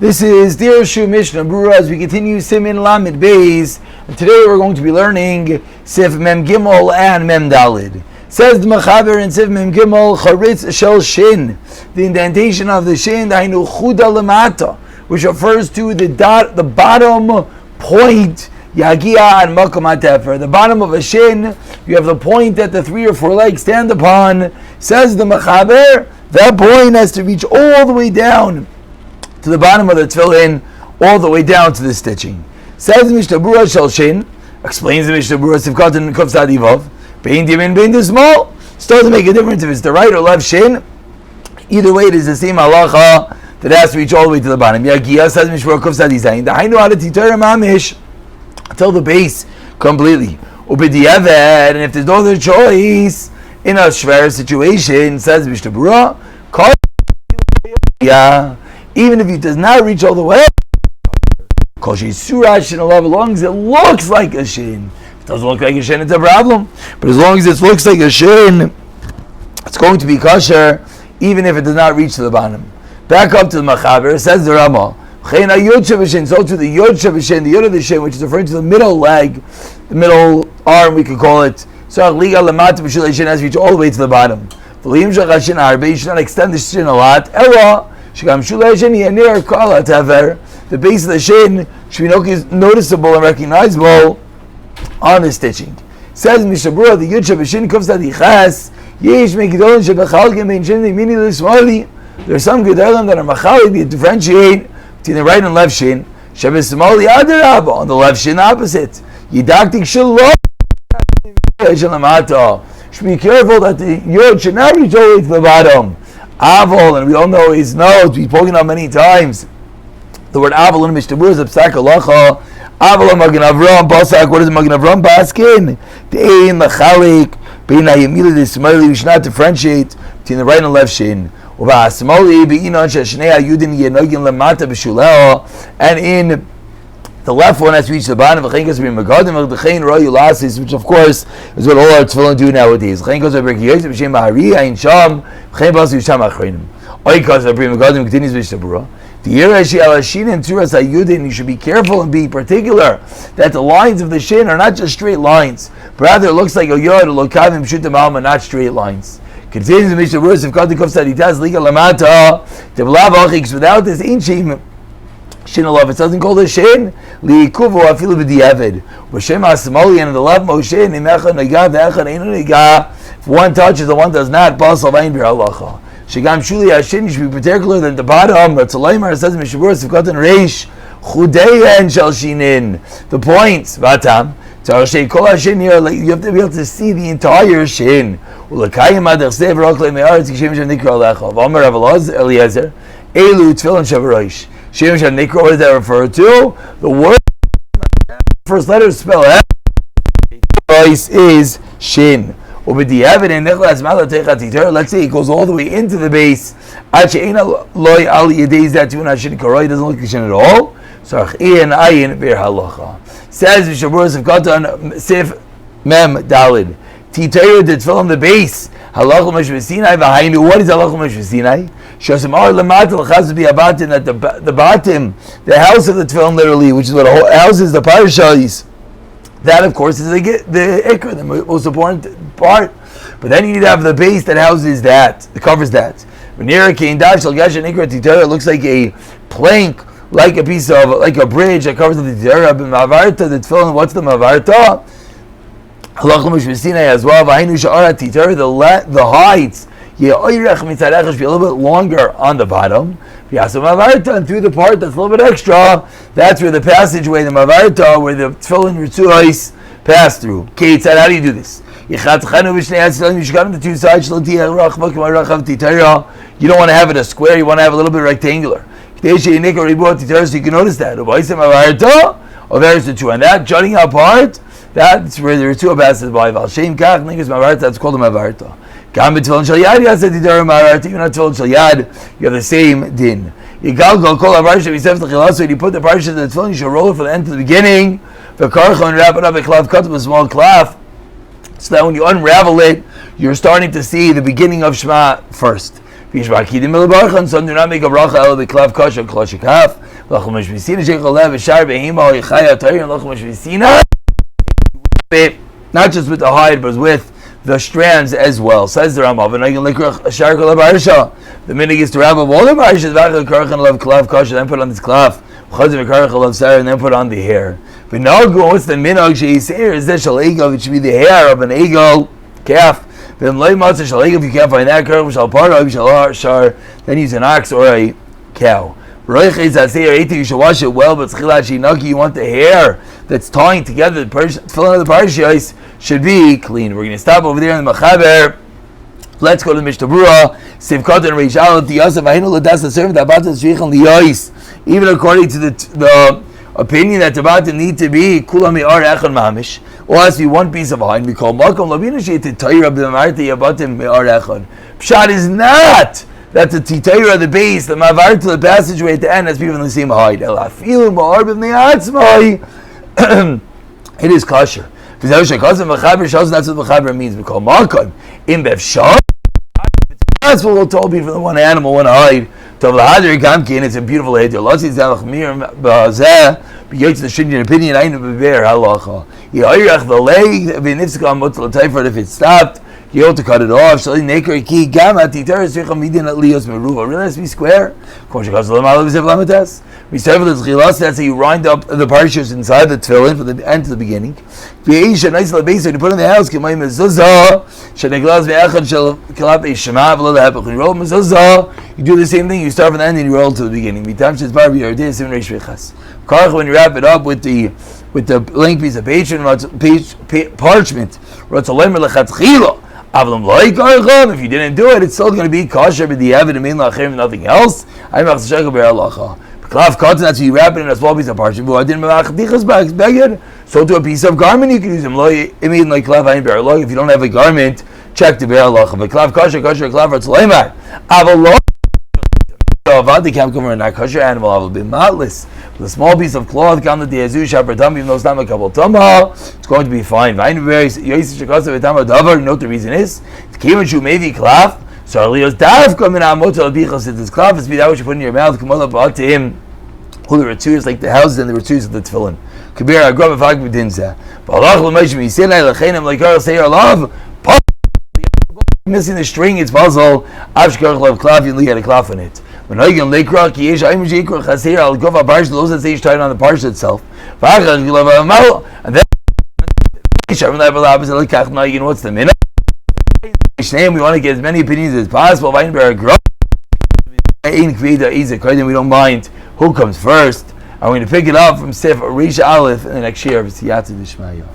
This is Dirshu Mishnah Berurah as we continue Simin Lamed Beis, and today we're going to be learning Sif Mem Gimel and Mem Dalid. Says the Mechaber in Sif Mem Gimel, Charitz Shel Shin, the indentation of the Shin, Dainu Chuda Lemata, which refers to the bottom point, Yagia and Makom HaTefer. The bottom of a Shin, you have the point that the 3 or 4 legs stand upon. Says the Mechaber, that point has to reach all the way down to the bottom of the Tefilin, all the way down to the stitching. Says Mishnah Berurah Shel Shin, explains the Mishnah Berurah Sivkat and Kuf Tzad Vav, Bein Dimin Bein Dismal. Still doesn't make a difference if it's the right or left Shin. Either way, it is the same halacha that has to reach all the way to the bottom. Yagia says Mishnah Berurah Kuf Tzad Zayin, the Hainu Ada Titara Mamish, till the base completely. Ubediavad, and if there's no other choice in a shver situation, says Mishnah Berurah, even if it does not reach all the way, as long as it looks like a shin. If it doesn't look like a shin, it's a problem. But as long as it looks like a shin, it's going to be kosher, even if it does not reach to the bottom. Back up to the Machaber, says the Rama, so to the Yod Shabashin, the Yod of the Shin, which is referring to the middle leg, the middle arm, we could call it. So Liga Lamata B'Shul Shin has to reach all the way to the bottom. You should not extend the shin a lot. The base of the shin should be noticeable and recognizable on the stitching. Says Mishnah Berurah, the Yud Shabashin Kuf Tzad Chas, Yesh Mekidon Shebachalkim Bein Shin Yemini L'Shmali. There are some Gedolim that are machali, they differentiate between the right and left shin. Shebesmali Adarab, on the left shin opposite. Yidaktik Shalom Shalamata. Should be careful that the Yod should not reach all the way to the bottom. Aval, and we all know his nose, we've spoken on many times. The word Aval in Mishnah Berurah is Psak Halacha. Aval Magen Avram, Basak, what is Magen Avram Baskin? The Ein, the Chalik, Bein HaYemila, the Ismaili, we should not differentiate between the right and left shin. And in the left one has to reach the bottom, which of course is what all our Tefilin do nowadays. Continues Mishnah Berurah. You should be careful and be particular that the lines of the shin are not just straight lines, but rather it looks like a yod, not straight lines. Continues the Mishnah Berurah, without this ancient shin alav, it doesn't call the shin liikuvu afilu b'diavad. V'shem ha'samali, and the left moshin imecha nega ve'echa einu nega. If one touches and one does not, basal v'ayin b'halacha. Shegam shuli hashin, you should be particular than the bottom. But Tzalaymar says in Mishnah Berurah Sivkatan Reish chudeyen shel shinin, the points vatam. Tarashei kol hashin here, you have to be able to see the entire shin. Ulakayim adachsev roklei me'aretz kishem shem nikra alecha. V'omer Rav Eliezer elu tefilin shavaraish. Shem Shem Nikra, what does that refer to? The word, first letter to spell out is Shin. Let's say it goes all the way into the base. It doesn't look like Shin at all. Says Mishnah Berurah Sif Mem Dalid. Titayr did fill on the base. Halacha Moshe Sinai v'hainu. What is Halacha Moshe Sinai? Shasam ar lemata l'chaz b'yabatin, at the bottom, the house of the tefillin, literally, which is what houses the parashas. That, of course, is the ikra, the most important part. But then you need to have the base that houses that, that covers that. It looks like a plank, like a piece of, like a bridge that covers the titara. But mavarta, the tefillin, what's the mavarta? Halacha Moshe Sinai as well. V'hainu sha'ara titara, the heights, be a little bit longer on the bottom. And through the part that's a little bit extra, that's where the passageway, the mavarta, where the tefillin ritzuos pass through. Kate said, how do you do this? You should cut on the two sides. You don't want to have it a square, you want to have a little bit rectangular. So you can notice that. And that jutting out part, that's where the ritzuo passes by. That's called a mavarta. Even on Tefilin Shal Yad, you have the same din. You put the parsha in the Tefilin, you should roll it from the end to the beginning, and wrap it up, cut with a small cloth, so that when you unravel it, you're starting to see the beginning of Shema first. And some do not make a bracha el b'klav kosher klosh kaf. Lachum mishvisina sheichol lev v'shar behima oichaya toyer and lachum mishvisina. Not just with the hide, but with the strands as well. Says the Rambam. The minig is to wrap up all the marshas, then put on this cloth, and then put on the hair. But now, what's the minog sheisir? Is that shalago? It should be the hair of an eagle calf. If you can't find that then use an ox or a cow. You should wash it well, but you want the hair that's tying together the filling of the parashiyos should be clean. We're going to stop over there in the Mechaber. Let's go to the Mishnah Berurah. Sivkot and Reish Aleph the Yosef Ahinu Ladas the servant Abatas Shvichon Liyos. Even according to the opinion that Abatim need to be Kulam Me'ar Echon Mamish, or has to be one piece of hide. We call Makom Labina Sheit Tayra B'Marti Abatim Me'ar Echon. Pshat is not that the titayra, the base, the mavar to the passageway at the end has to be from the same hide. It is kosher. That's what the mechaber means. We call makom in bevshar. That's what we're told be from the one animal, one hide. It's a beautiful head. The opinion I know halacha. If it stopped, you have to cut it off. So really has to be square. That's how you wind up the parashas inside the tefillin from the end to the beginning. You put in the house, you do the same thing, you start from the end and you roll to the beginning. When you wrap it up with the blank piece of parchment, if you didn't do it, it's still going to be kosher, but the evidence nothing else. That's what you wrap it in a small piece of parchment. So to a piece of garment, you can use them. If you don't have a garment, check the be'er halacha. But klav kosher, not kosher animal, I will be matless. With a small piece of cloth, even though it's not a couple tama, it's going to be fine. You know what the reason is? So Leo's darf come in amotel bichos. This cloth is that what you put in your mouth. Come on up to him. Who the retuers like the houses and the retuers of the tefillin. Kabir agrava fag b'dinza. Balach l'meishim yisinai l'cheinim l'ikar say your love. Missing the string, it's puzzle. Avshkar l'klav klav you had a klav in it. When I can lekra ki yesh aim jikra chaser al gova parsh those that say tied on the parsh itself. V'achar gilav amal and then sharm level is like kachna. You know what's the minute? We want to get as many opinions as possible. We don't mind who comes first. I'm going to pick it up from Sif Reish Aleph in the next year of Siyata Dishmaya.